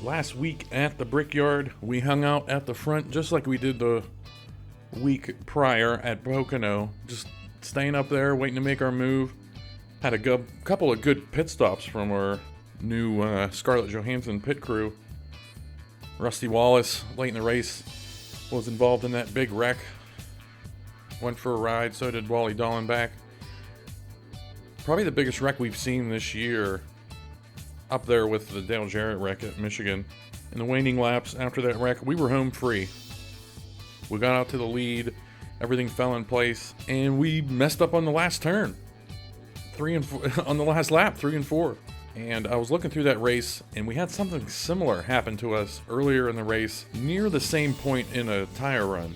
last week at the Brickyard. We hung out at the front just like we did the week prior at Pocono, just staying up there waiting to make our move. Had a couple of good pit stops from our new Scarlett Johansson pit crew. Rusty Wallace, late in the race, was involved in that big wreck. Went for a ride, so did Wally Dallenbach. Probably the biggest wreck we've seen this year, up there with the Dale Jarrett wreck at Michigan. In the waning laps after that wreck, we were home free. We got out to the lead, everything fell in place, and we messed up on the last turn. 3 and 4, on the last lap, 3 and 4. And I was looking through that race, and we had something similar happen to us earlier in the race, near the same point in a tire run.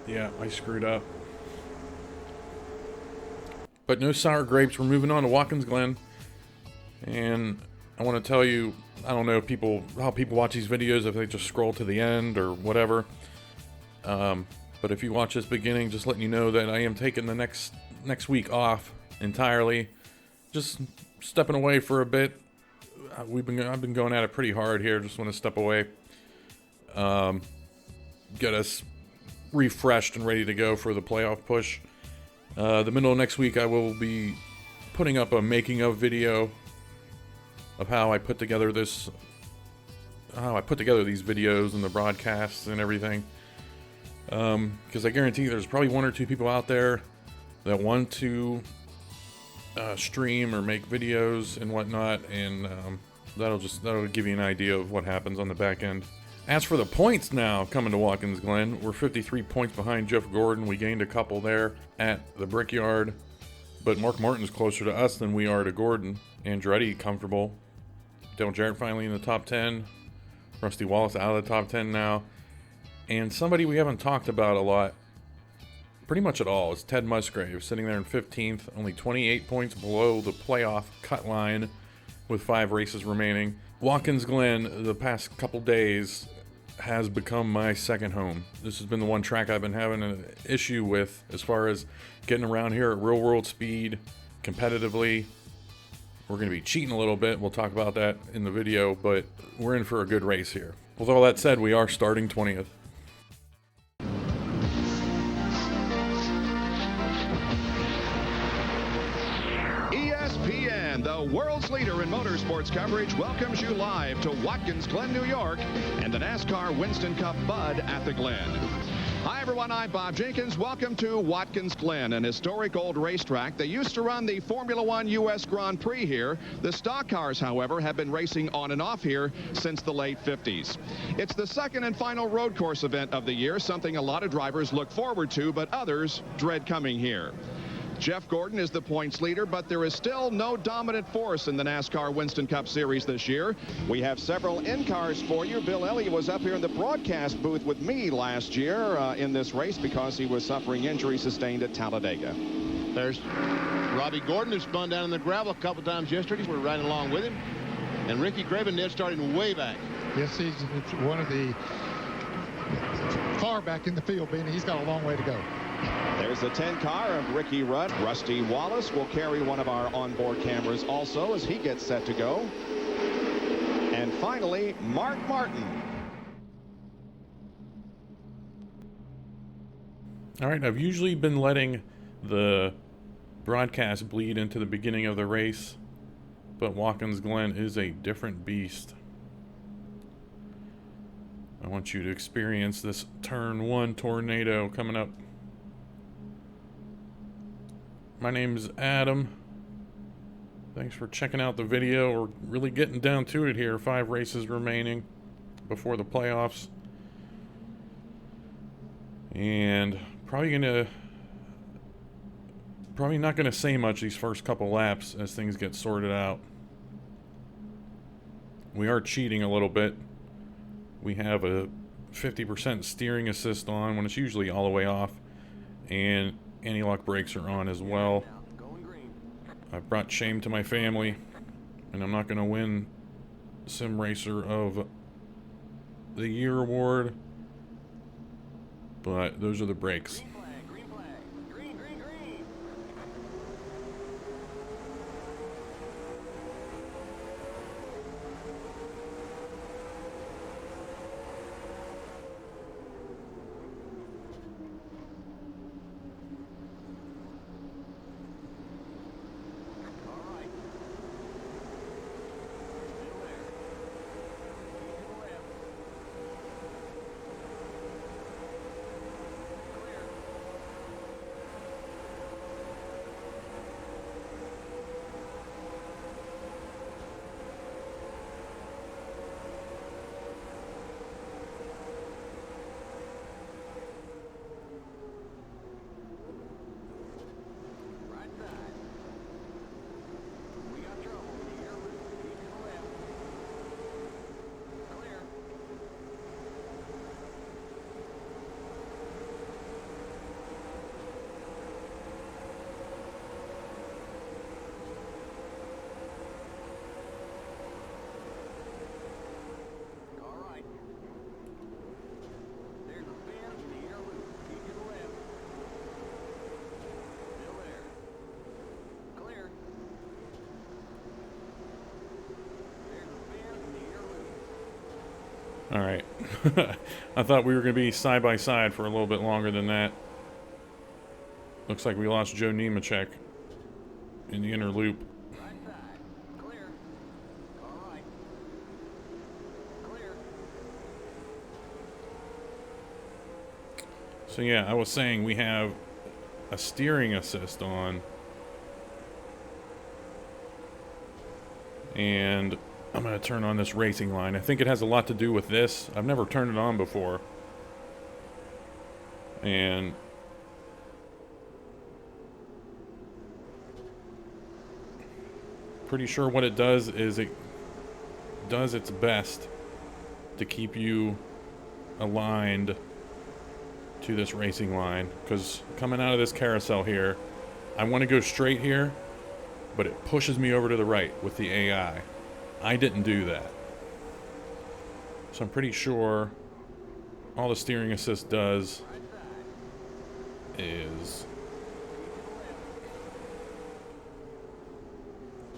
Yeah, I screwed up. But no sour grapes. We're moving on to Watkins Glen. And I want to tell you, I don't know how people watch these videos, if they just scroll to the end or whatever. But if you watch this beginning, just letting you know that I am taking the next week off entirely. Just stepping away for a bit. I've been going at it pretty hard here. Just want to step away. Get us refreshed and ready to go for the playoff push. The middle of next week, I will be putting up a making of video of how I put together these videos and the broadcasts and everything. Because I guarantee there's probably 1 or 2 people out there that want to stream or make videos and whatnot, and that'll give you an idea of what happens on the back end. As for the points now coming to Watkins Glen, we're 53 points behind Jeff Gordon. We gained a couple there at the Brickyard, but Mark Martin's closer to us than we are to Gordon. Andretti comfortable. Dale Jarrett finally in the top 10. Rusty Wallace out of the top 10 now. And somebody we haven't talked about a lot, pretty much at all, is Ted Musgrave, sitting there in 15th, only 28 points below the playoff cut line with 5 races remaining. Watkins Glen, the past couple days, has become my second home. This has been the one track I've been having an issue with as far as getting around here at real world speed, competitively. We're going to be cheating a little bit. We'll talk about that in the video, but we're in for a good race here. With all that said, we are starting 20th. ESPN, the world's leader in motorsports coverage, welcomes you live to Watkins Glen, New York, and the NASCAR Winston Cup Bud at the Glen. Hi, everyone. I'm Bob Jenkins. Welcome to Watkins Glen, an historic old racetrack. They used to run the Formula One U.S. Grand Prix here. The stock cars, however, have been racing on and off here since the late 50s. It's the second and final road course event of the year, something a lot of drivers look forward to, but others dread coming here. Jeff Gordon is the points leader, but there is still no dominant force in the NASCAR Winston Cup Series this year. We have several in-cars for you. Bill Elliott was up here in the broadcast booth with me last year in this race because he was suffering injury sustained at Talladega. There's Robbie Gordon, who spun down in the gravel a couple times yesterday. We're riding along with him. And Ricky Cravendale starting way back. Yes, he's one of the far back in the field, being he's got a long way to go. There's the 10 car of Ricky Rudd. Rusty Wallace will carry one of our onboard cameras also as he gets set to go. And finally, Mark Martin. All right, I've usually been letting the broadcast bleed into the beginning of the race, but Watkins Glen is a different beast. I want you to experience this turn 1 tornado coming up. My name is Adam. Thanks for checking out the video. We're really getting down to it here. 5 races remaining before the playoffs. And probably not gonna say much these first couple laps as things get sorted out. We are cheating a little bit. We have a 50% steering assist on when it's usually all the way off, and anti-lock brakes are on as well. I've brought shame to my family, and I'm not going to win Sim Racer of the Year award, but those are the brakes. All right. I thought we were going to be side by side for a little bit longer than that. Looks like we lost Joe Nemechek in the inner loop. Right back. Clear. All right. Clear. So yeah, I was saying we have a steering assist on. And I'm going to turn on this racing line. I think it has a lot to do with this. I've never turned it on before. And pretty sure what it does is it does its best to keep you aligned to this racing line. Because coming out of this carousel here, I want to go straight here, but it pushes me over to the right with the AI. I didn't do that. So I'm pretty sure all the steering assist does is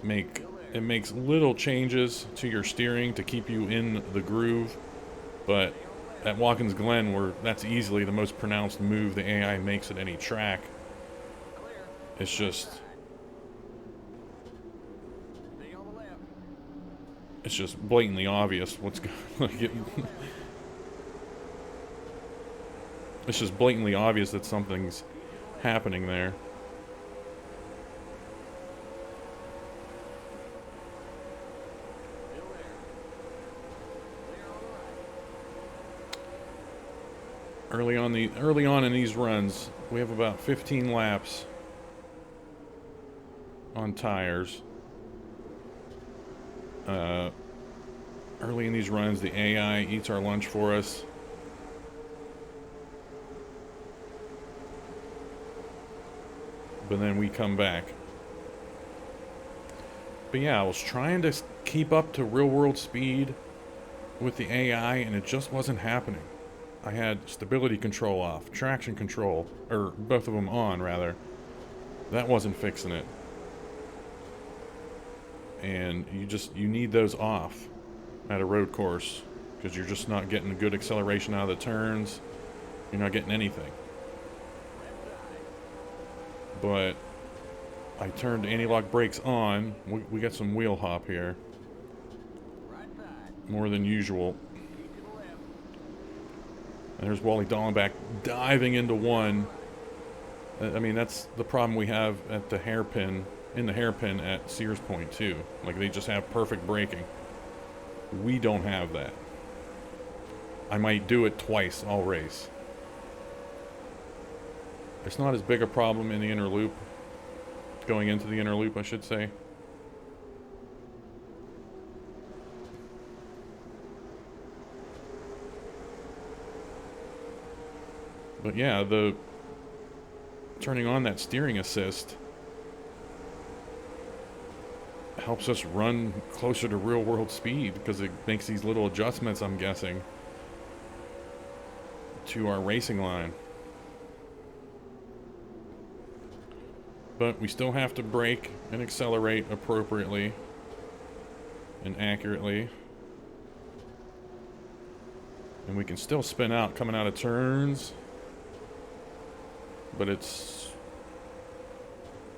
it makes little changes to your steering to keep you in the groove, but at Watkins Glen, where that's easily the most pronounced move the AI makes at any track, it's just blatantly obvious what's going on. It's just blatantly obvious that something's happening there. Early on in these runs, we have about 15 laps on tires. Early in these runs, the AI eats our lunch for us. But then we come back. But yeah, I was trying to keep up to real world speed with the AI, and it just wasn't happening. I had stability control off, traction control, or both of them on, rather. That wasn't fixing it. And you need those off at a road course, because you're just not getting a good acceleration out of the turns. You're not getting anything. But I turned anti-lock brakes on. We got some wheel hop here. More than usual. And there's Wally Dallenbach diving into one. I mean, that's the problem we have at the hairpin, in the hairpin at Sears Point too. Like, they just have perfect braking. We don't have that. I might do it twice all race. It's not as big a problem in the inner loop. Going into the inner loop, I should say. But yeah, the turning on that steering assist helps us run closer to real world speed, because it makes these little adjustments, I'm guessing, to our racing line. But we still have to brake and accelerate appropriately and accurately. And we can still spin out coming out of turns, but it's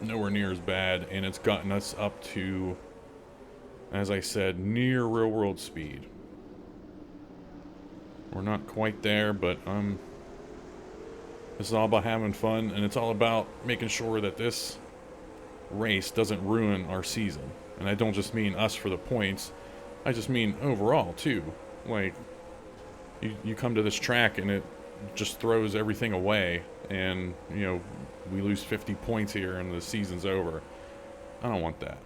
nowhere near as bad, and it's gotten us up to, as I said, near real world speed. We're not quite there, but this is all about having fun, and it's all about making sure that this race doesn't ruin our season. And I don't just mean us for the points, I just mean overall too. Like, you come to this track and it just throws everything away, and we lose 50 points here and the season's over. I don't want that.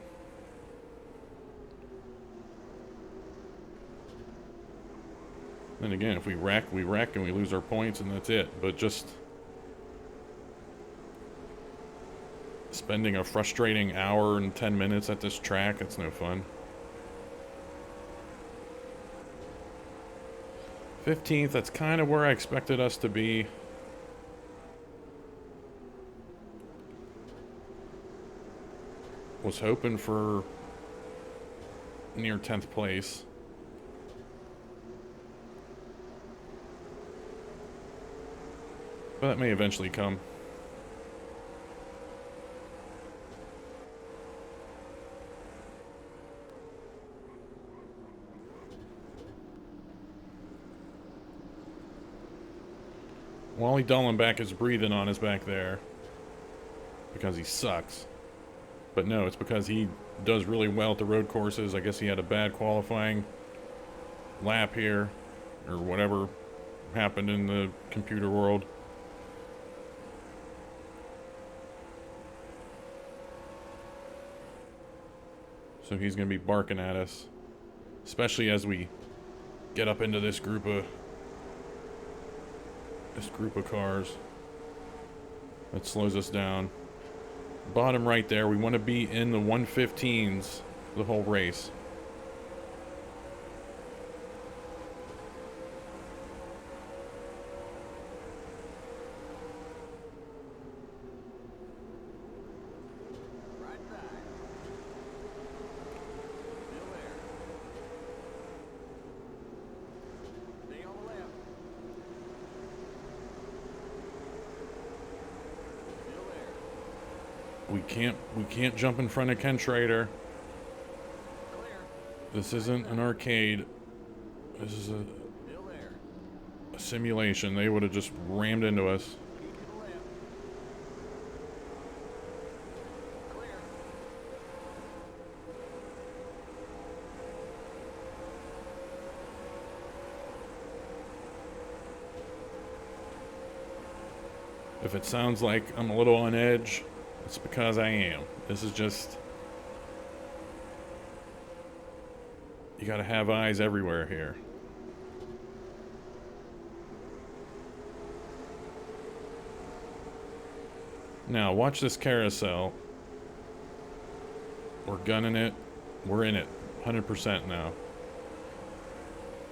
Then again, if we wreck and we lose our points, and that's it. But just spending a frustrating hour and 10 minutes at this track, it's no fun. 15th, that's kind of where I expected us to be. Was hoping for near 10th place. But that may eventually come. Wally Dullenback is breathing on us back there because he sucks. But no, it's because he does really well at the road courses. I guess he had a bad qualifying lap here, or whatever happened in the computer world. So he's going to be barking at us, especially as we get up into this group of cars. That slows us down. Bottom right there, we want to be in the 115s the whole race. Right back. Still there. Stay on the left. Still there. We can't jump in front of Ken Schrader. Clear. This isn't an arcade. This is Still there. a simulation. They would have just rammed into us. Keep to the left. Clear. If it sounds like I'm a little on edge, it's because I am. This is just... You gotta have eyes everywhere here. Now, watch this carousel. We're gunning it. We're in it. 100% now.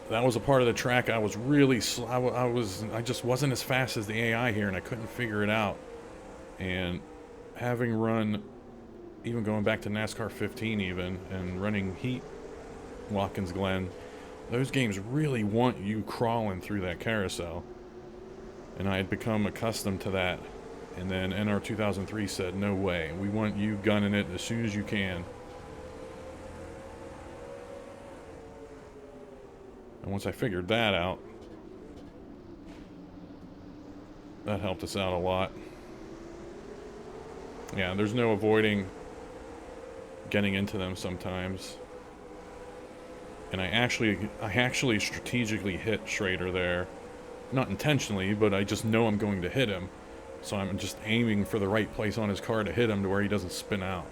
That was a part of the track I was really I just wasn't as fast as the AI here, and I couldn't figure it out. And having run, even going back to NASCAR 15 even, and running Heat Watkins Glen, those games really want you crawling through that carousel. And I had become accustomed to that. And then NR2003 said, no way, we want you gunning it as soon as you can. And once I figured that out, that helped us out a lot. Yeah, there's no avoiding getting into them sometimes. And I actually strategically hit Schrader there. Not intentionally, but I just know I'm going to hit him. So I'm just aiming for the right place on his car to hit him to where he doesn't spin out.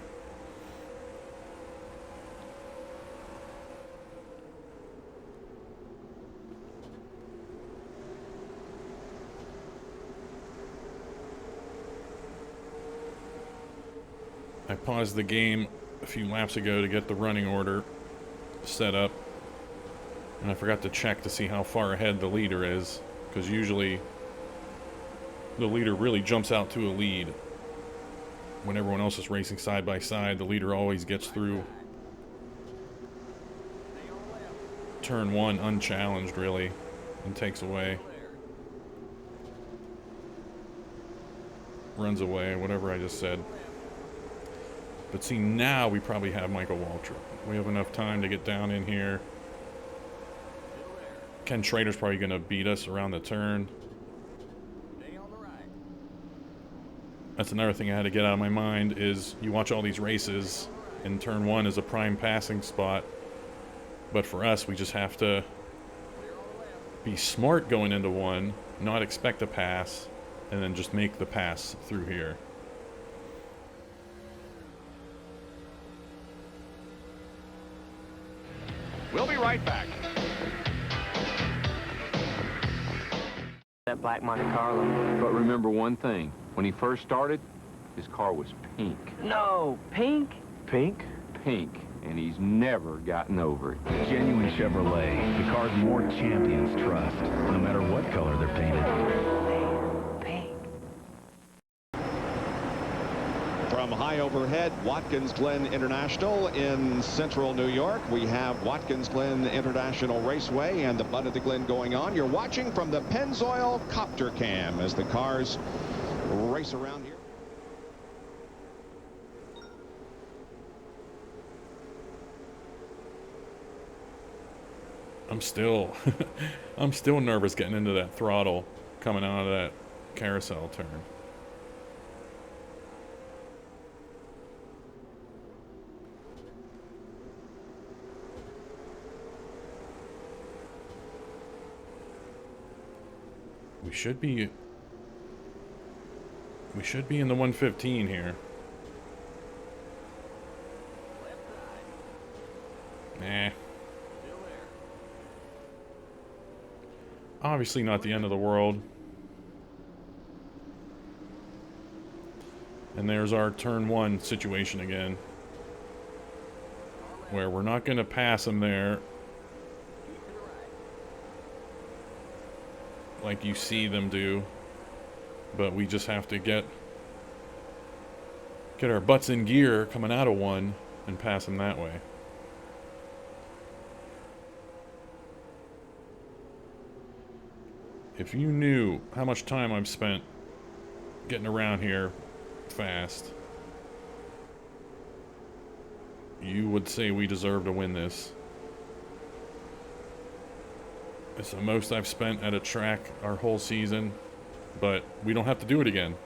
I paused the game a few laps ago to get the running order set up, and I forgot to check to see how far ahead the leader is, because usually the leader really jumps out to a lead. When everyone else is racing side by side, the leader always gets through turn one unchallenged, really, and takes away. Runs away, whatever I just said. But see, now we probably have Michael Waltrip. We have enough time to get down in here. Ken Schrader's probably going to beat us around the turn. That's another thing I had to get out of my mind is you watch all these races, and turn one is a prime passing spot. But for us, we just have to be smart going into one, not expect a pass, and then just make the pass through here. We'll be right back. That black Monte Carlo. But remember one thing. When he first started, his car was pink. No, pink? Pink? Pink. And he's never gotten over it. Genuine Chevrolet. The cars more champions trust, no matter what color they're painted. Pink. From From high overhead, Watkins Glen International in central New York, we have Watkins Glen International Raceway and the Bud of the Glen going on. You're watching from the Pennzoil Copter Cam as the cars race around here. I'm still I'm still nervous getting into that throttle coming out of that carousel turn. We should be in the 115 here. Nah. Obviously not the end of the world. And there's our turn 1 situation again, where we're not going to pass them there like you see them do, but we just have to get our butts in gear coming out of 1 and pass them that way. If you knew how much time I've spent getting around here fast, you would say we deserve to win this. It's the most I've spent at a track our whole season, but we don't have to do it again.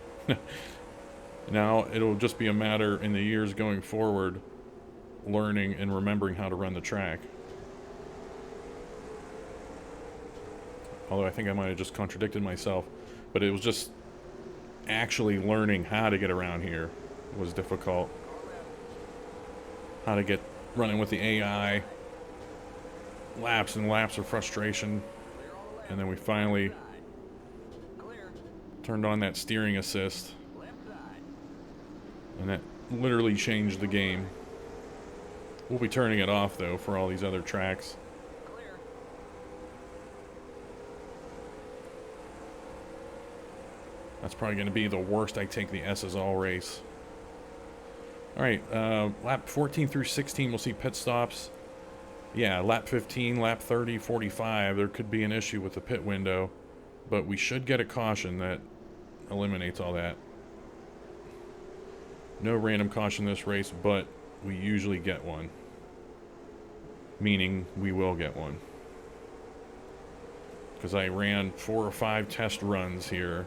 Now it'll just be a matter in the years going forward, learning and remembering how to run the track. Although I think I might have just contradicted myself, but it was just actually learning how to get around here was difficult. How to get running with the AI, laps and laps of frustration, and then we finally turned on that steering assist, and that literally changed the game. We'll be turning it off though for all these other tracks. That's probably going to be the worst I take the S's all race. Alright, lap 14 through 16 we'll see pit stops. Yeah, lap 15, lap 30, 45, there could be an issue with the pit window, but we should get a caution that eliminates all that. No random caution this race, but we usually get one. Meaning we will get one. Because I ran 4 or 5 test runs here,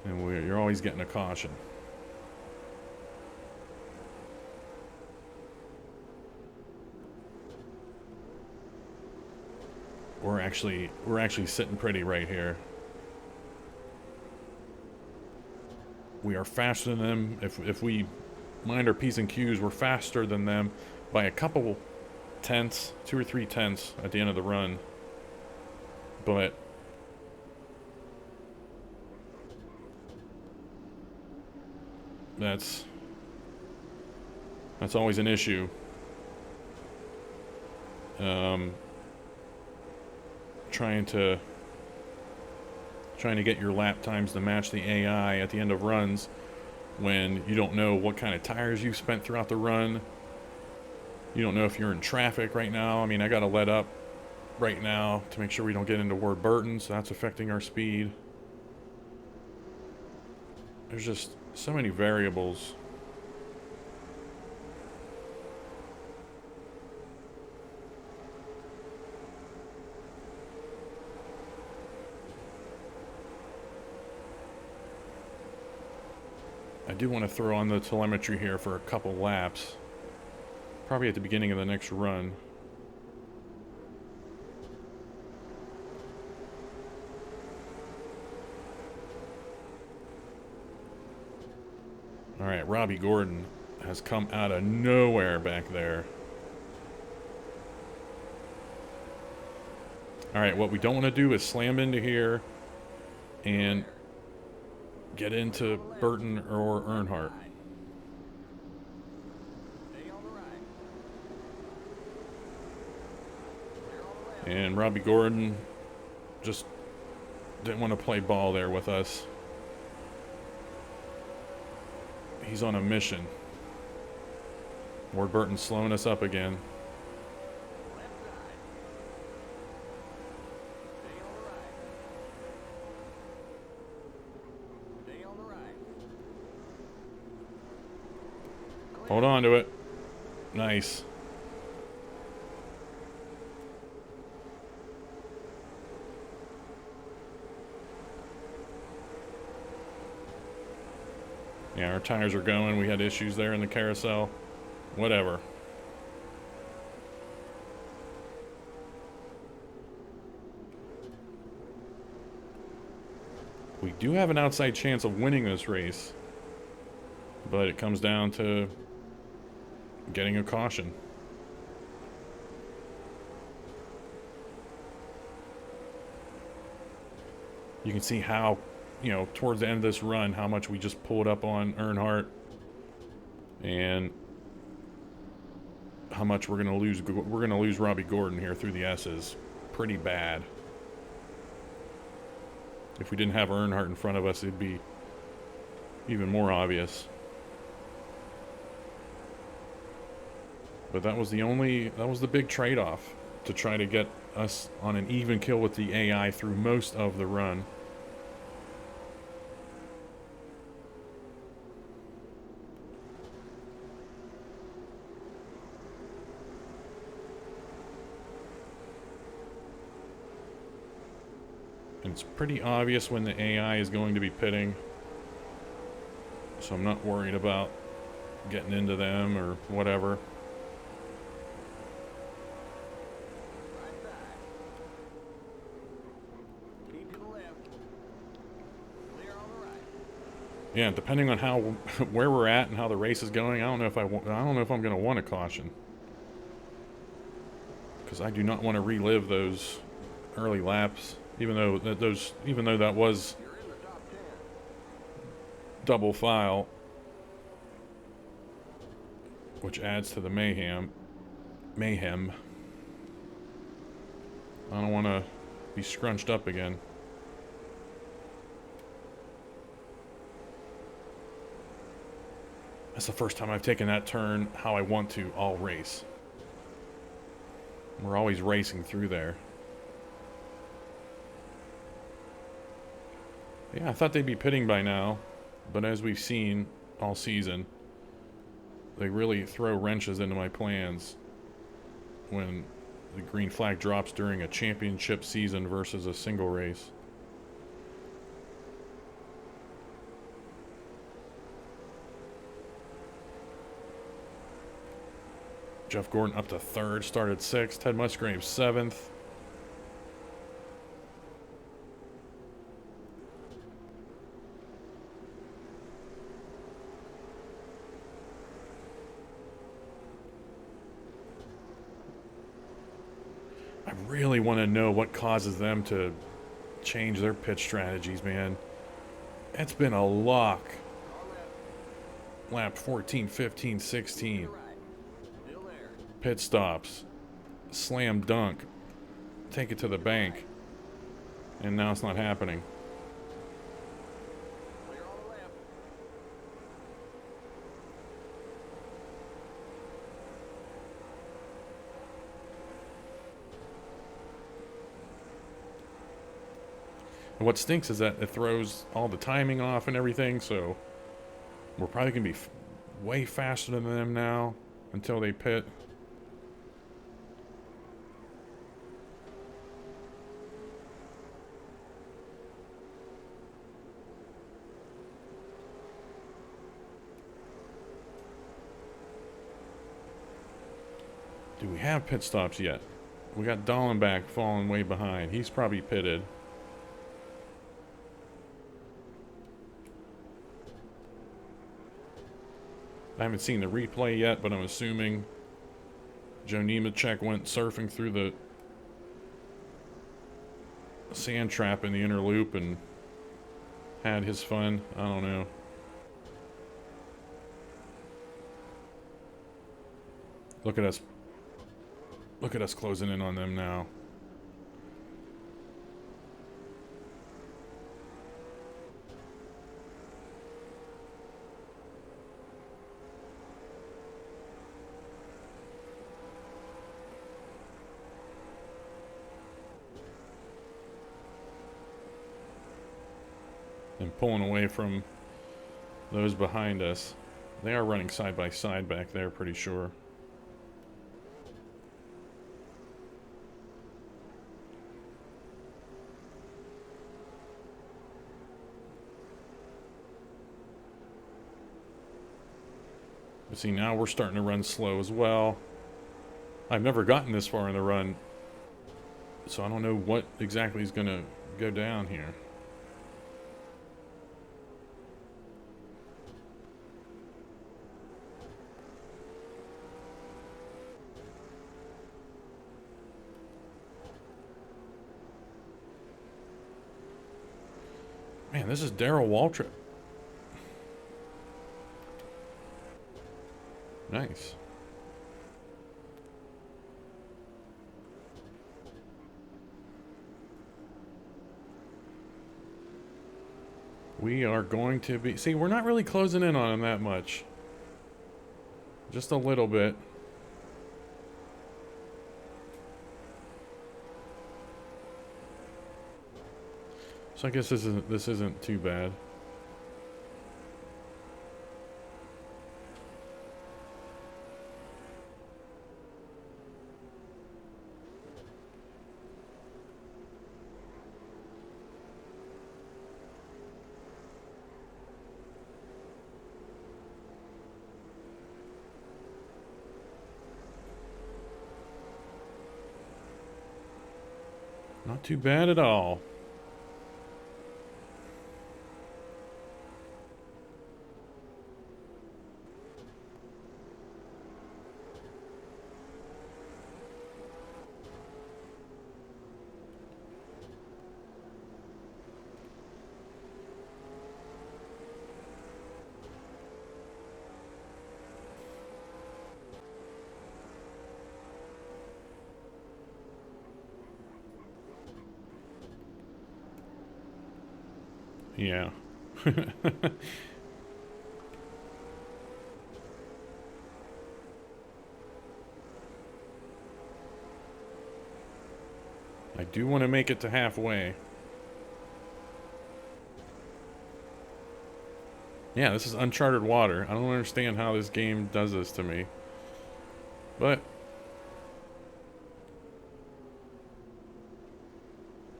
and you're always getting a caution. We're actually sitting pretty right here. We are faster than them. If we mind our P's and Q's, we're faster than them by a couple tenths, 2 or 3 tenths at the end of the run. But that's always an issue. Trying to get your lap times to match the AI at the end of runs when you don't know what kind of tires you've spent throughout the run. You don't know if you're in traffic right now. I mean, I gotta let up right now to make sure we don't get into Ward Burton, so that's affecting our speed. There's just so many variables. I do want to throw on the telemetry here for a couple laps. Probably at the beginning of the next run. Alright, Robbie Gordon has come out of nowhere back there. Alright, what we don't want to do is slam into here and get into Burton or Earnhardt. And Robbie Gordon just didn't want to play ball there with us. He's on a mission. Ward Burton's slowing us up again. Left side. Stay on the right. Stay on the right. Clear. Hold on to it. Nice. Yeah, our tires are going. We had issues there in the carousel. Whatever. We do have an outside chance of winning this race, but it comes down to getting a caution. You can see how, you know, towards the end of this run, how much we just pulled up on Earnhardt and how much we're going to lose. We're going to lose Robbie Gordon here through the S's pretty bad. If we didn't have Earnhardt in front of us, it'd be even more obvious. But that was the big trade-off, to try to get us on an even kill with the AI through most of the run. And it's pretty obvious when the AI is going to be pitting, so I'm not worried about getting into them or whatever. Right side. Keep to the left. Clear on the right. Yeah, depending on how where we're at and how the race is going, I don't know if I'm going to want a caution, because I do not want to relive those early laps. Even though that was You're in the top 10. double file, which adds to the mayhem. I don't want to be scrunched up again. That's the first time I've taken that turn how I want to all race. We're always racing through there. Yeah, I thought they'd be pitting by now, but as we've seen all season, they really throw wrenches into my plans when the green flag drops during a championship season versus a single race. Jeff Gordon up to third, started sixth. Ted Musgrave seventh. I really want to know what causes them to change their pitch strategies, man. It's been a lock. Lap 14, 15, 16. Right. Still there. Pit stops. Slam dunk. Take it to the bank. And now it's not happening. Clear on the left. And what stinks is that it throws all the timing off and everything, so we're probably going to be way faster than them now until they pit. Do we have pit stops yet? We got Dallenbach falling way behind. He's probably pitted. I haven't seen the replay yet, but I'm assuming Joe Nemechek went surfing through the sand trap in the inner loop and had his fun. I don't know. Look at us. Look at us closing in on them now. and pulling away from those behind us. They are running side by side back there, pretty sure. But see, now we're starting to run slow as well. I've never gotten this far in the run, so I don't know what exactly is going to go down here. Man, this is Darrell Waltrip. Nice. We are going to be... See, we're not really closing in on him that much. Just a little bit. So I guess this isn't too bad. Not too bad at all. Yeah. I do want to make it to halfway. Yeah, this is uncharted water. I don't understand how this game does this to me. But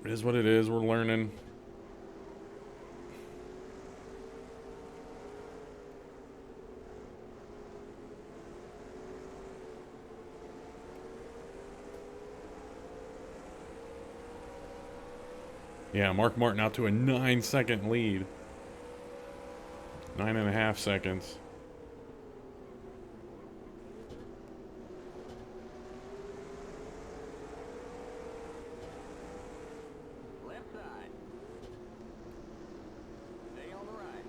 it is what it is. We're learning. Yeah, Mark Martin out to a 9-second lead. 9.5 seconds. Left side. Stay on the right.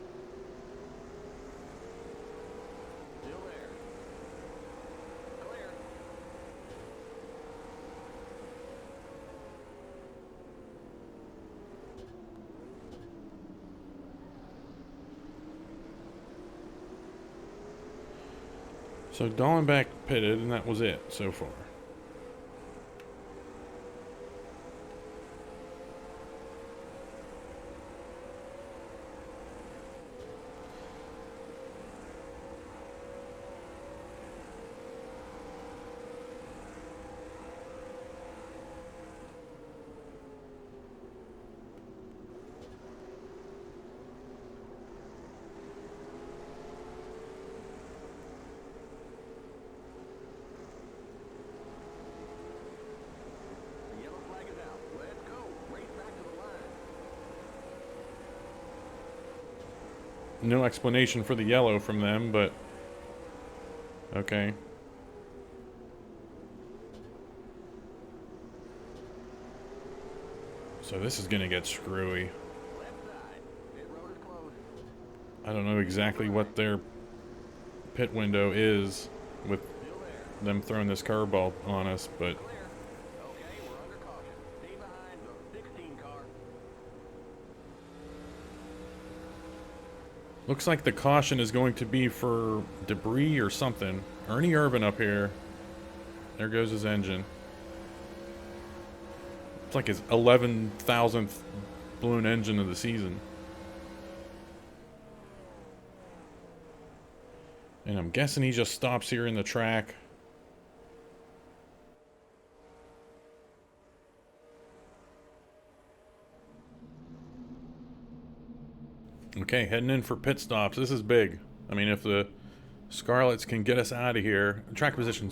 Still there. Clear. So Dallenbach pitted, and that was it so far. The yellow flag is out. Let's go. Race back to the line. No explanation for the yellow from them, but okay. So this is gonna get screwy. Left side. Pit road is closed. I don't know exactly what their pit window is with Still there. them throwing this curveball on us, but Clear. Okay, we're under caution. Stay behind the 16 car. looks like the caution is going to be for debris or something. Ernie Irvan up here. There goes his engine. It's like his 11,000th balloon engine of the season. And I'm guessing he just stops here in the track. Okay, heading in for pit stops. This is big. I mean, if the Scarlets can get us out of here... Track position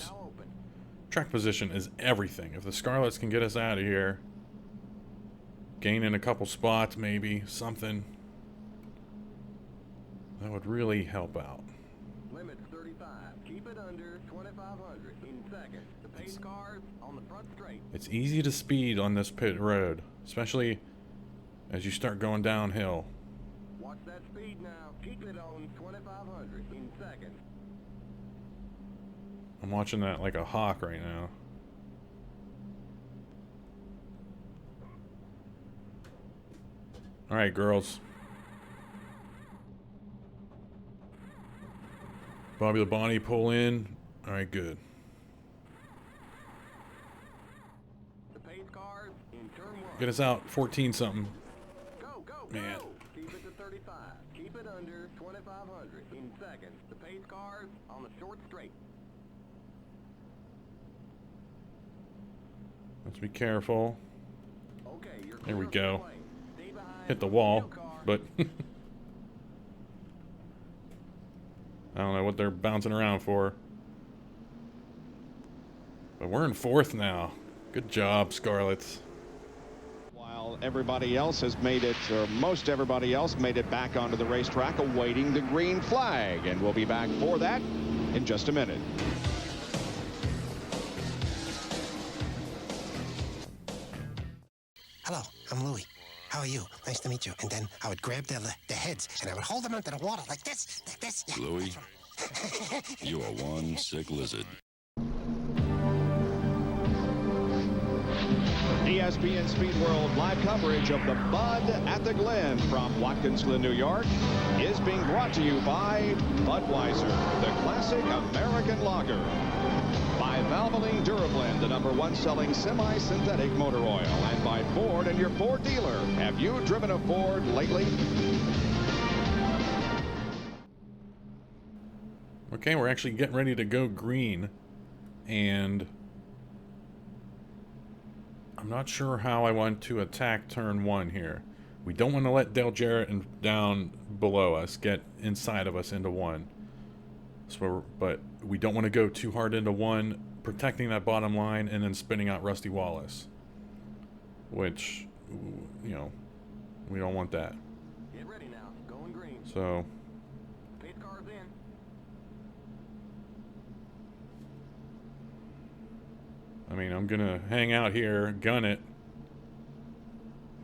is everything. If the Scarlets can get us out of here, gaining a couple spots, maybe, something, that would really help out. Limits 35. Keep it under 2,500 in second. The pace cars on the front straight. It's easy to speed on this pit road, especially as you start going downhill. Watch that speed now. Keep it on 2,500 in second. I'm watching that like a hawk right now. Alright, girls. Bobby Labonte pull in. Alright, good. The pace cars in turn 1. Get us out 14 something. Go, go, Man. go. Keep it to 35. Keep it under 2,500 in second. The pace cars on the short straight. Let's be careful. Okay, you're There we clear go. of the plane. Stay behind Hit the wall, wheel car. but I don't know what they're bouncing around for. But we're in 4th now. Good job, Scarlets. While everybody else has made it, or most everybody else made it back onto the racetrack awaiting the green flag. And we'll be back for that in just a minute. Hello, I'm Louie. How are you? Nice to meet you. And then I would grab the heads and I would hold them under the water like this. Yeah, Louie, that's right. you are one sick lizard. ESPN Speed World live coverage of the Bud at the Glen from Watkins Glen, New York is being brought to you by Budweiser, the classic American lager. By Valvoline Durablend, the #1 selling semi-synthetic motor oil. And by Ford and your Ford dealer. Have you driven a Ford lately? Okay, we're actually getting ready to go green. And I'm not sure how I want to attack turn 1 here. We don't want to let Dale Jarrett and down below us get inside of us into 1. So, but we don't want to go too hard into 1, protecting that bottom line and then spinning out Rusty Wallace. Which, you know, we don't want that. Get ready now. Going green. So, Pace cars in. I mean, I'm going to hang out here, gun it.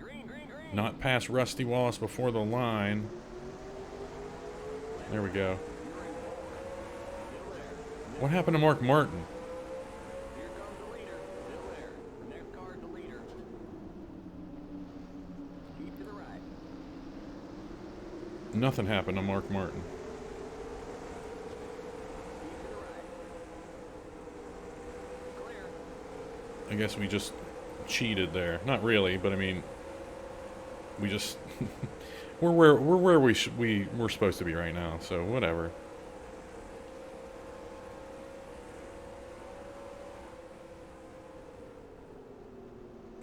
Green, green, green. Not pass Rusty Wallace before the line. There we go. What happened to Mark Martin? Here comes the leader. Still there. The next car's the leader. Keep to the right. Nothing happened to Mark Martin. Keep to the right. Clear. I guess we just cheated there. Not really, but I mean, we just we're where we're supposed to be right now. So whatever.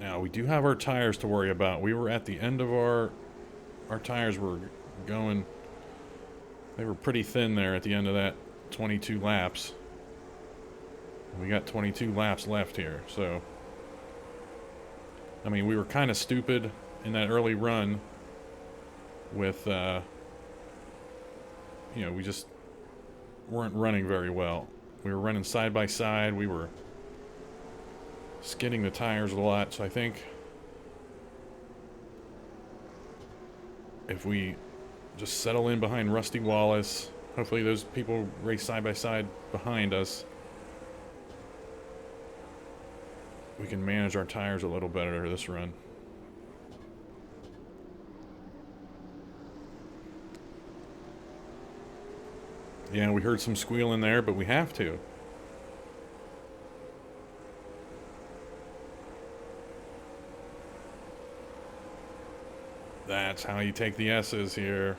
Now we do have our tires to worry about. We were at the end of our tires were going. They were pretty thin there at the end of that 22 laps. We got 22 laps left here, so I mean, we were kind of stupid in that early run with you know, we just weren't running very well. We were running side by side. We were skidding the tires a lot, so I think if we just settle in behind Rusty Wallace, hopefully those people race side by side behind us, we can manage our tires a little better this run. Yeah, we heard some squealing there, but we have to. That's how you take the S's here.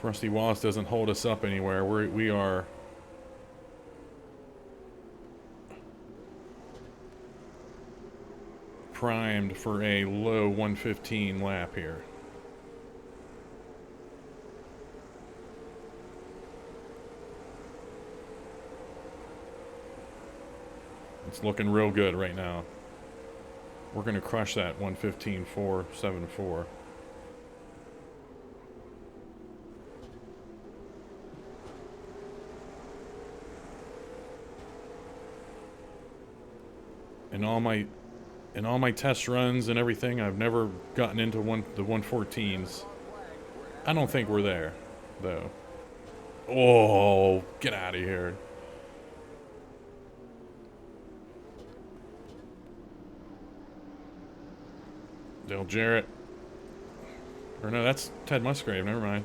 If Rusty Wallace doesn't hold us up anywhere, we are primed for a low 115 lap here. It's looking real good right now. We're going to crush that 115.474. In all my test runs and everything, I've never gotten into the 114s. I don't think we're there, though. Oh, get out of here. Dale Jarrett. Or no, that's Ted Musgrave. Never mind.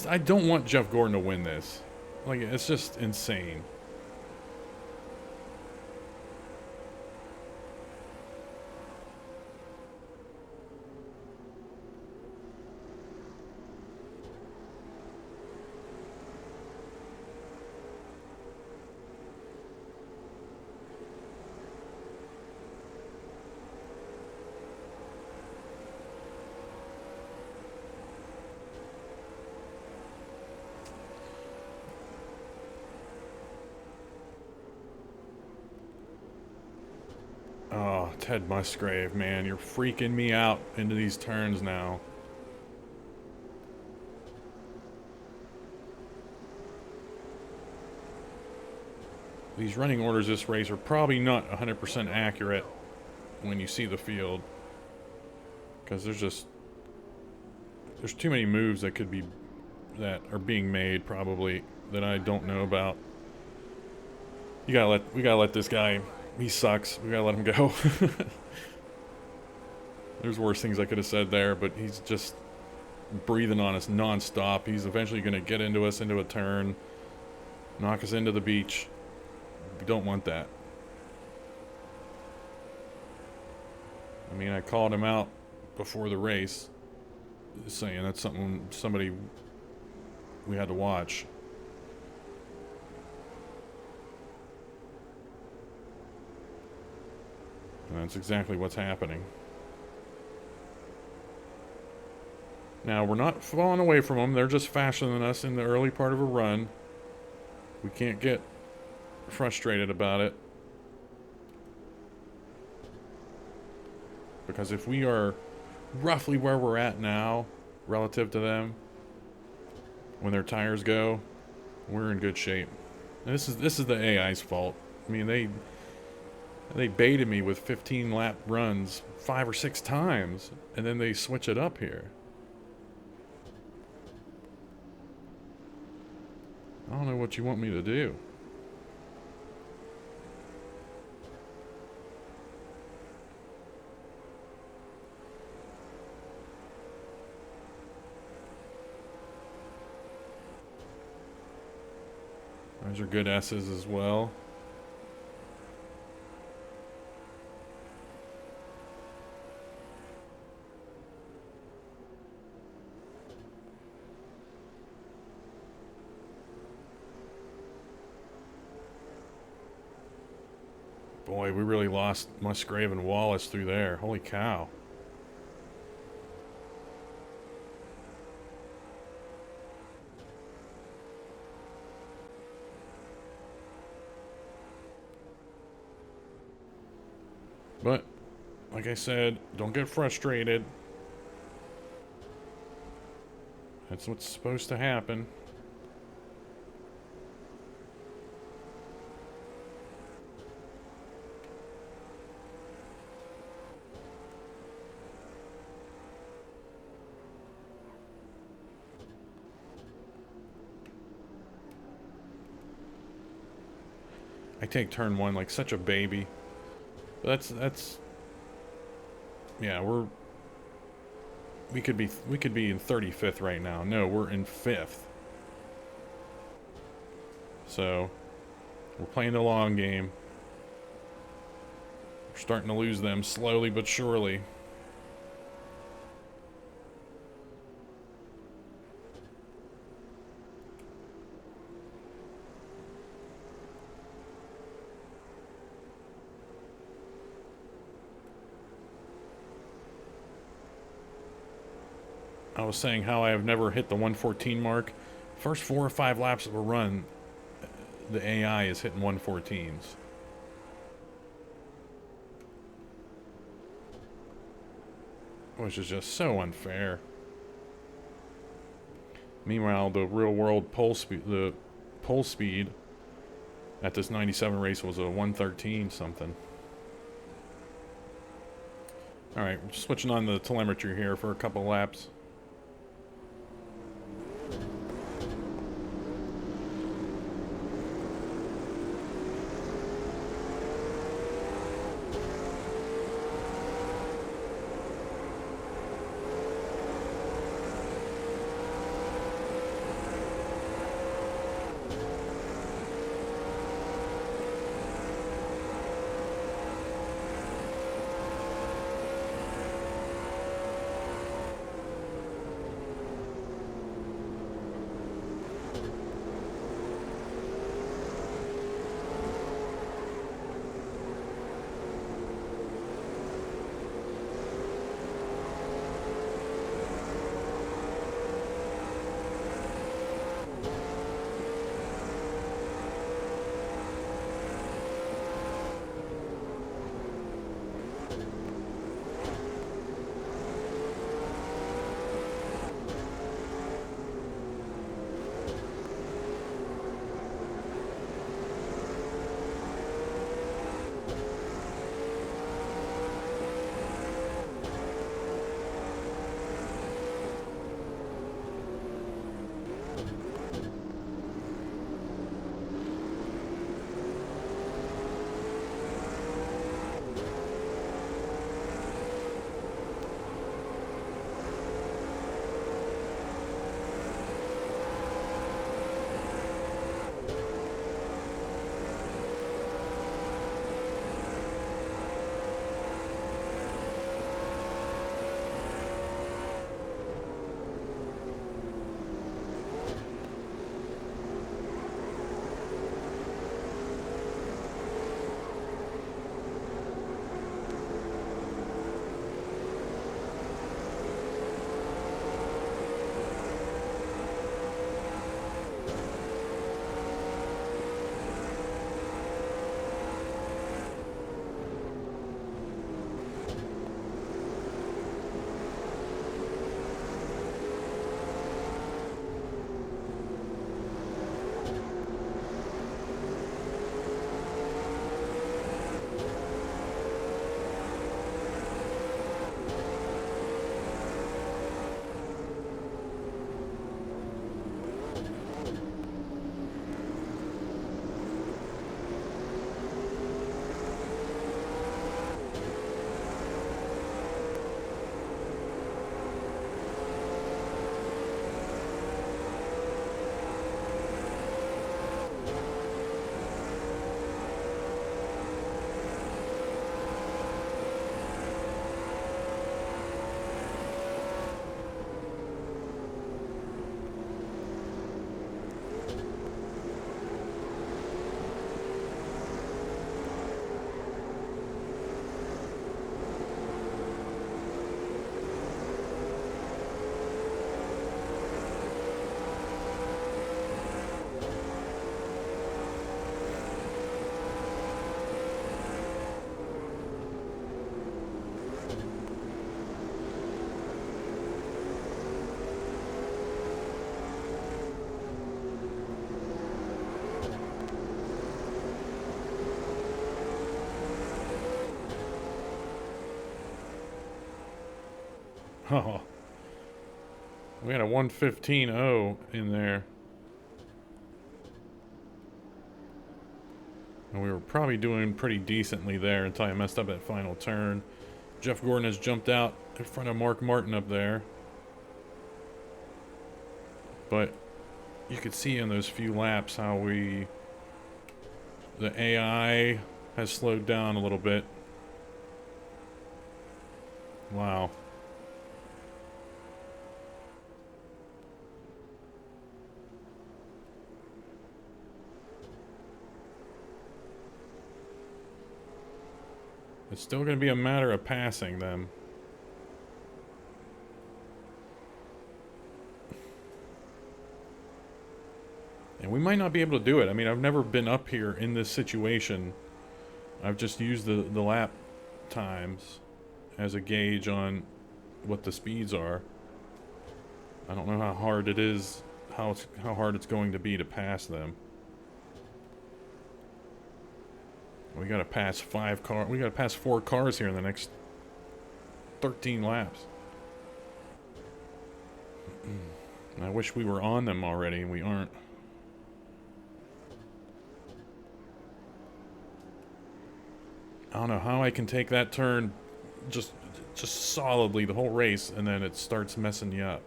I don't want Jeff Gordon to win this. Like, it's just insane. Oh, Ted Musgrave, man, you're freaking me out into these turns now. These running orders this race are probably not 100% accurate when you see the field. Because there's too many moves that are being made probably that I don't know about. We gotta let this guy. He sucks. We gotta let him go. There's worse things I could have said there, but he's just breathing on us non-stop. He's eventually going to get into us into a turn, knock us into the beach. We don't want that. I mean, I called him out before the race, saying that's somebody we had to watch. And that's exactly what's happening. Now, we're not falling away from them. They're just faster than us in the early part of a run. We can't get frustrated about it. Because if we are roughly where we're at now, relative to them, when their tires go, we're in good shape. And this is the AI's fault. I mean, they baited me with 15 lap runs 5 or 6 times, and then they switch it up here. I don't know what you want me to do. Those are good S's as well. Boy, we really lost Musgrave and Wallace through there. Holy cow. But, like I said, don't get frustrated. That's what's supposed to happen. I take turn 1 like such a baby. But that's yeah, we could be in 35th right now. No, we're in 5th. So we're playing the long game. Starting to lose them slowly but surely. I was saying how I have never hit the 114 mark. First 4 or 5 laps of a run, the AI is hitting 114s. Which is just so unfair. Meanwhile, the real world pole speed at this 97 race was a 113 something. Alright, switching on the telemetry here for a couple laps. Oh. We had a 115.0 in there. And we were probably doing pretty decently there until I messed up that final turn. Jeff Gordon has jumped out in front of Mark Martin up there. But you could see in those few laps how the AI has slowed down a little bit. Wow. It's still going to be a matter of passing them. And we might not be able to do it. I mean, I've never been up here in this situation. I've just used the lap times as a gauge on what the speeds are. I don't know how hard it is, how hard it's going to be to pass them. We gotta pass 4 cars here in the next 13 laps. I wish we were on them already, and we aren't. I don't know how I can take that turn just solidly the whole race, and then it starts messing you up.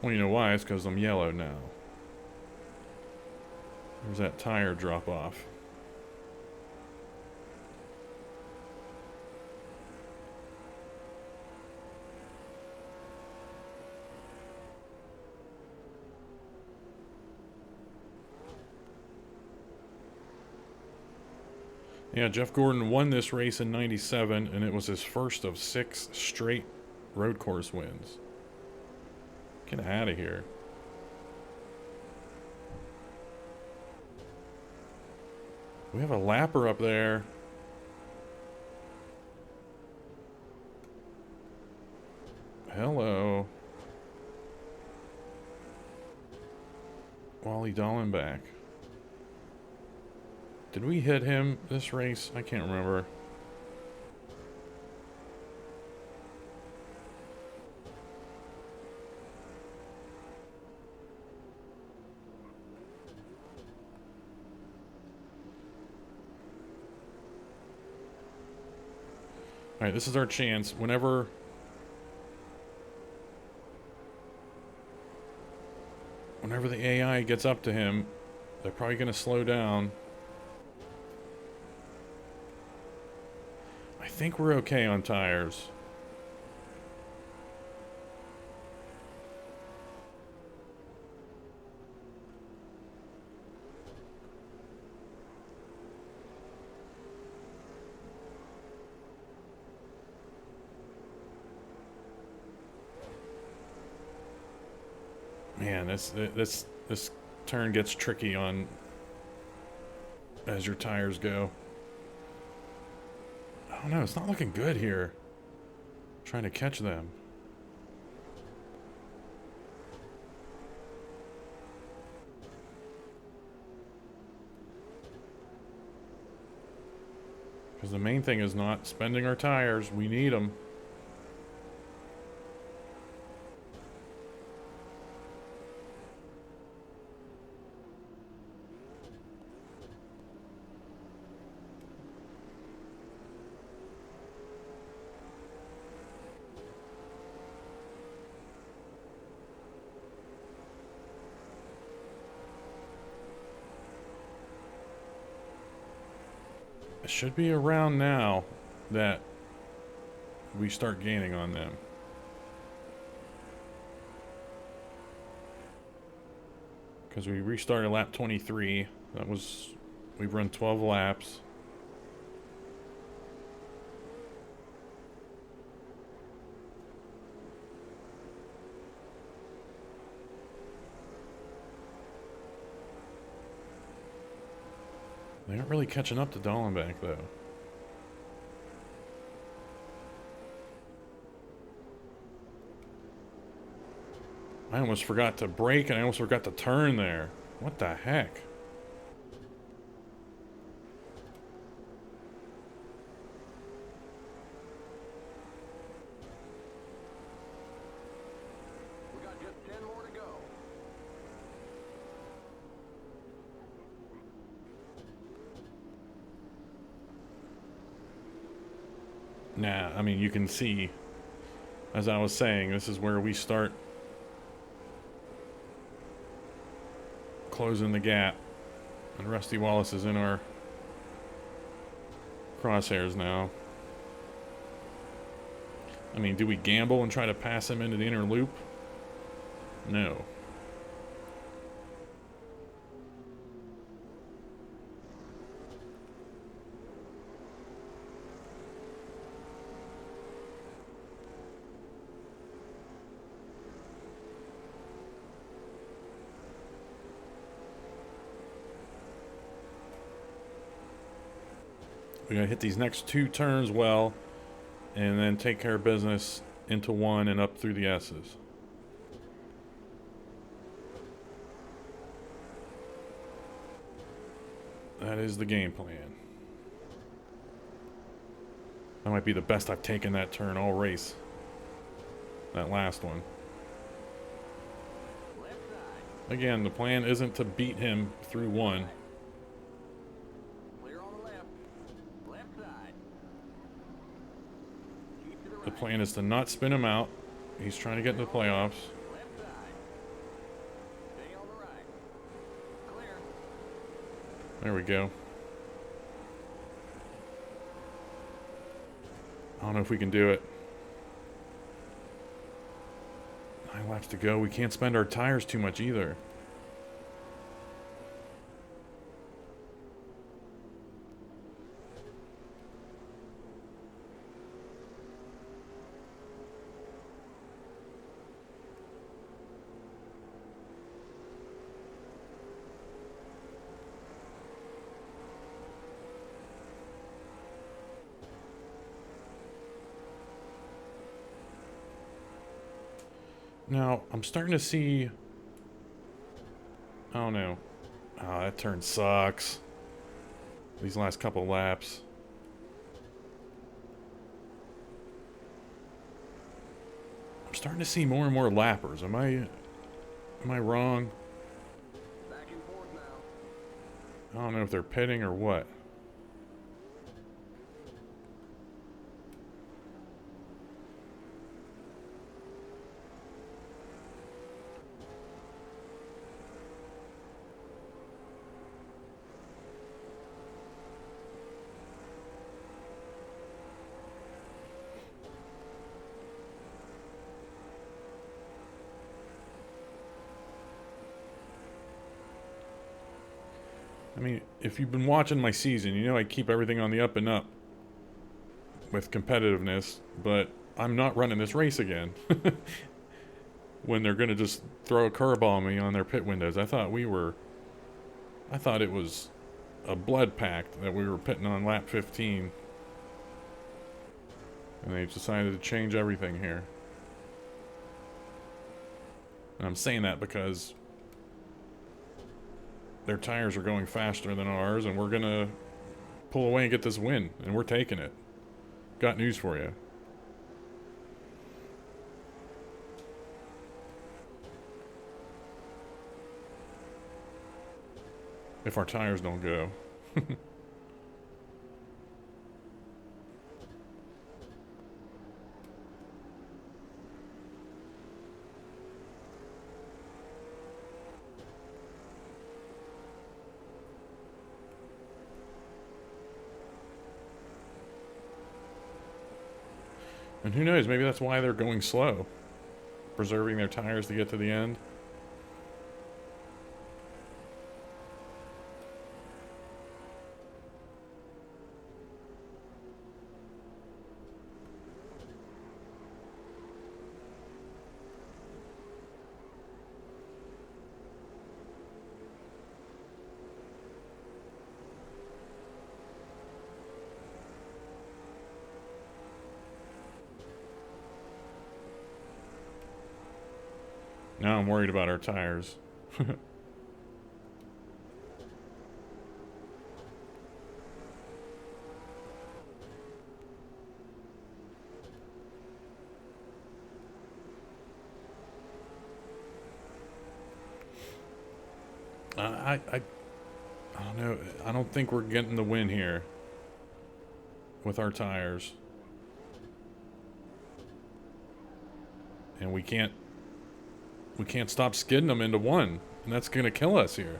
Well, you know why? It's because I'm yellow now. There's that tire drop off. Yeah, Jeff Gordon won this race in '97, and it was his first of 6 straight road course wins. Get out of here. We have a lapper up there. Hello. Wally Dallenbach. Did we hit him this race? I can't remember. Alright, this is our chance. Whenever the AI gets up to him, they're probably going to slow down. I think we're okay on tires. Man, this turn gets tricky on as your tires go. I don't know, it's not looking good here. Trying to catch them. Because the main thing is not spending our tires. We need them. It should be around now that we start gaining on them. Because we restarted lap 23. That was, we've run 12 laps. They aren't really catching up to Dallenbach, though. I almost forgot to brake, and I almost forgot to turn there. What the heck? We got just 10 more to go. Nah, I mean, you can see, as I was saying, this is where we start closing the gap. And Rusty Wallace is in our crosshairs now. I mean, do we gamble and try to pass him into the inner loop? No. We gotta hit these next 2 turns well, and then take care of business into 1 and up through the S's. That is the game plan. That might be the best I've taken that turn all race. That last one. Again, the plan isn't to beat him through 1. The plan is to not spin him out. He's trying to get into the playoffs. There we go. I don't know if we can do it. 9 laps to go. We can't spend our tires too much either. Now, I'm starting to see... I don't know. Oh, that turn sucks. These last couple laps. I'm starting to see more and more lappers. Am I wrong? Back and forth now. I don't know if they're pitting or what. I mean, if you've been watching my season, you know I keep everything on the up and up with competitiveness, but I'm not running this race again. When they're going to just throw a curveball on me on their pit windows. I thought it was a blood pact that we were pitting on lap 15. And they decided to change everything here. And I'm saying that because their tires are going faster than ours, and we're gonna pull away and get this win, and we're taking it. Got news for you. If our tires don't go. And who knows, maybe that's why they're going slow. Preserving their tires to get to the end. Now I'm worried about our tires. I don't know. I don't think we're getting the win here with our tires. And we can't stop skidding them into 1, and that's gonna kill us here.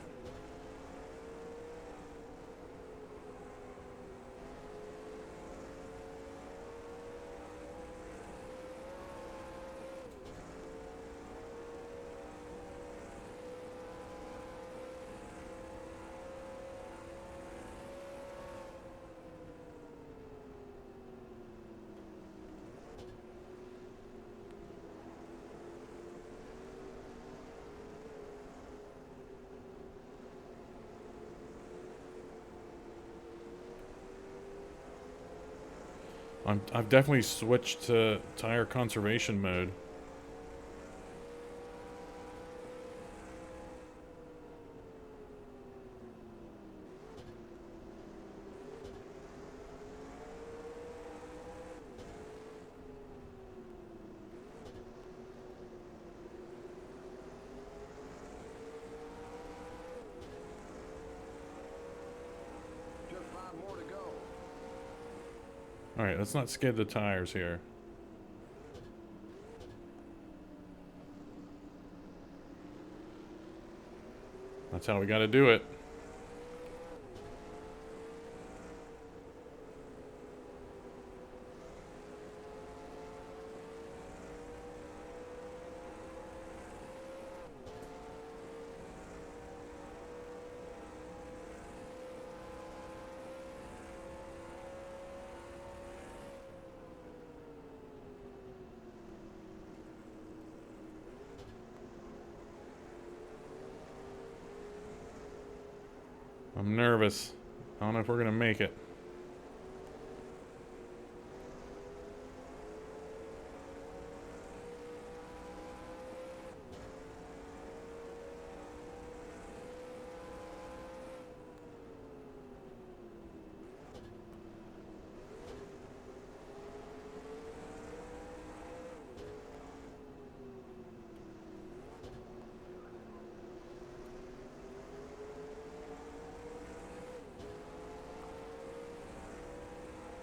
I've definitely switched to tire conservation mode. Just 5 more to go. Alright, let's not skid the tires here. That's how we gotta do it. I'm nervous. I don't know if we're gonna make it.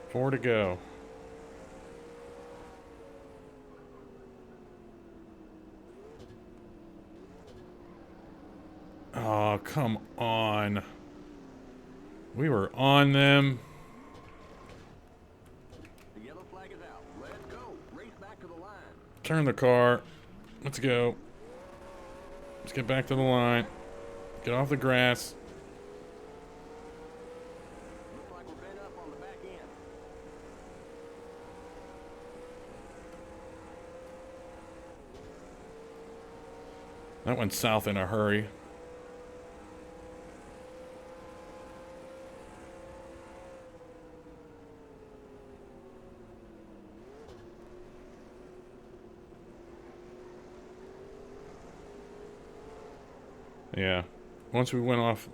Four to go. Oh, come on. We were on them. The yellow flag is out. Let's go. Race back to the line. Turn the car. Let's go. Let's get back to the line. Get off the grass. Looks like we're bent up on the back end. That went south in a hurry. Yeah. Once we went off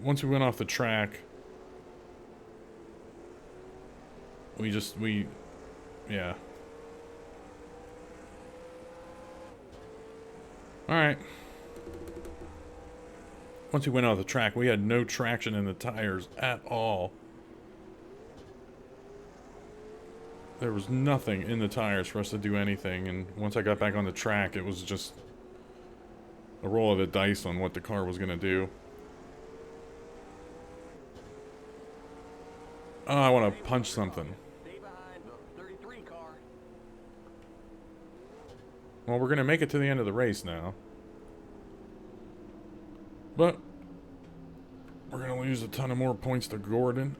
the track, yeah. All right. Once we went off the track, we had no traction in the tires at all. There was nothing in the tires for us to do anything, and once I got back on the track, it was just a roll of the dice on what the car was gonna do. Oh, I want to punch something. Stay behind the 33 car. Well, we're gonna make it to the end of the race now. But we're gonna lose a ton of more points to Gordon.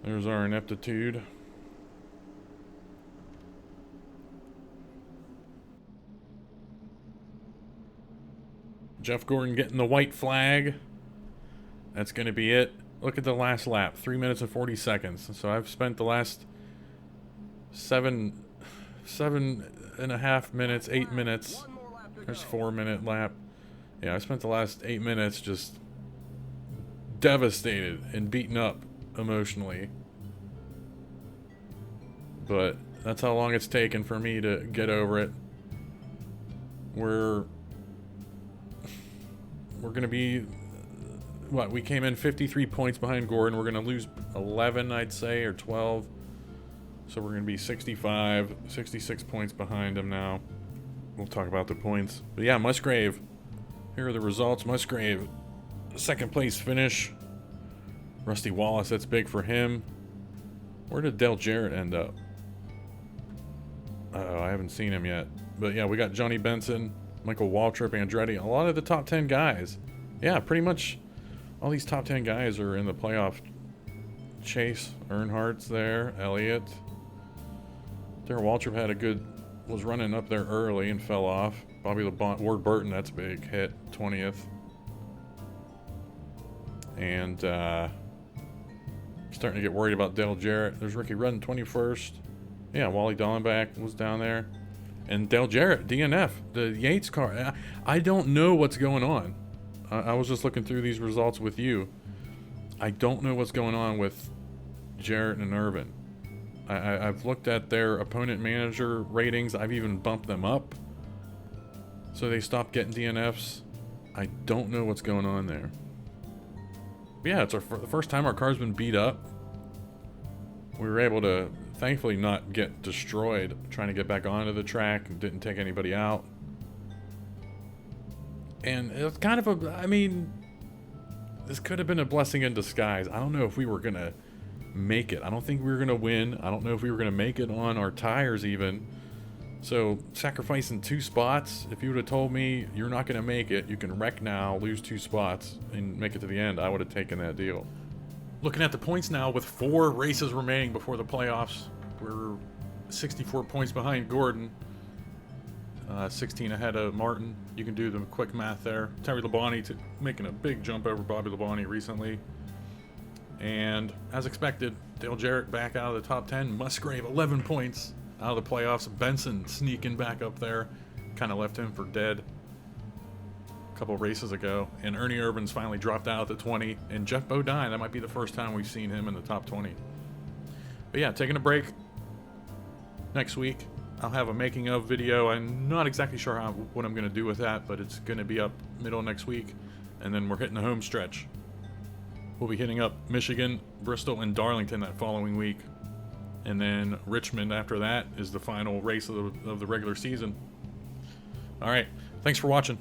There's our ineptitude. Jeff Gordon getting the white flag. That's gonna be it. Look at the last lap, 3 minutes and 40 seconds. So I've spent the last seven and a half minutes, 8 minutes. There's 4 minute lap. Yeah, I spent the last 8 minutes just devastated and beaten up emotionally. But that's how long it's taken for me to get over it. We're gonna be, what, we came in 53 points behind Gordon. We're gonna lose 11, I'd say, or 12. So we're gonna be 65, 66 points behind him now. We'll talk about the points. But yeah, Musgrave. Here are the results. Musgrave, second place finish. Rusty Wallace, that's big for him. Where did Dale Jarrett end up? Uh-oh, I haven't seen him yet. But yeah, we got Johnny Benson, Michael Waltrip, Andretti. A lot of the top 10 guys. Yeah, pretty much all these top 10 guys are in the playoff chase. Earnhardt's there. Elliott. Darrell Waltrip had a good... was running up there early and fell off. Bobby LeBon, Ward Burton, that's big hit, 20th. And Starting to get worried about Dale Jarrett. There's Ricky Rudd in 21st. Yeah, Wally Dallenbach was down there. And Dale Jarrett, DNF, the Yates car. I don't know what's going on. I was just looking through these results with you. I don't know what's going on with Jarrett and Irvin. I've looked at their opponent manager ratings. I've even bumped them up, so they stopped getting DNFs. I don't know what's going on there. But yeah, it's the first time our car's been beat up. We were able to, thankfully, not get destroyed trying to get back onto the track and didn't take anybody out. And it's kind of I mean, this could have been a blessing in disguise. I don't know if we were going to make it. I don't think we were going to win. I don't know if we were going to make it on our tires even. So sacrificing 2 spots, if you would have told me you're not going to make it, you can wreck now, lose 2 spots, and make it to the end, I would have taken that deal. Looking at the points now with 4 races remaining before the playoffs, we're 64 points behind Gordon, 16 ahead of Martin. You can do the quick math there. Terry Labonte making a big jump over Bobby Labonte recently. And as expected, Dale Jarrett back out of the top 10. Musgrave 11 points out of the playoffs. Benson sneaking back up there. Kind of left him for dead a couple races ago. And Ernie Irvin's finally dropped out at the 20. And Jeff Bodine, that might be the first time we've seen him in the top 20. But yeah, taking a break. Next week, I'll have a making of video. I'm not exactly sure what I'm going to do with that, but it's going to be up middle of next week. And then we're hitting the home stretch. We'll be hitting up Michigan, Bristol, and Darlington that following week. And then Richmond after that is the final race of the regular season. All right. Thanks for watching.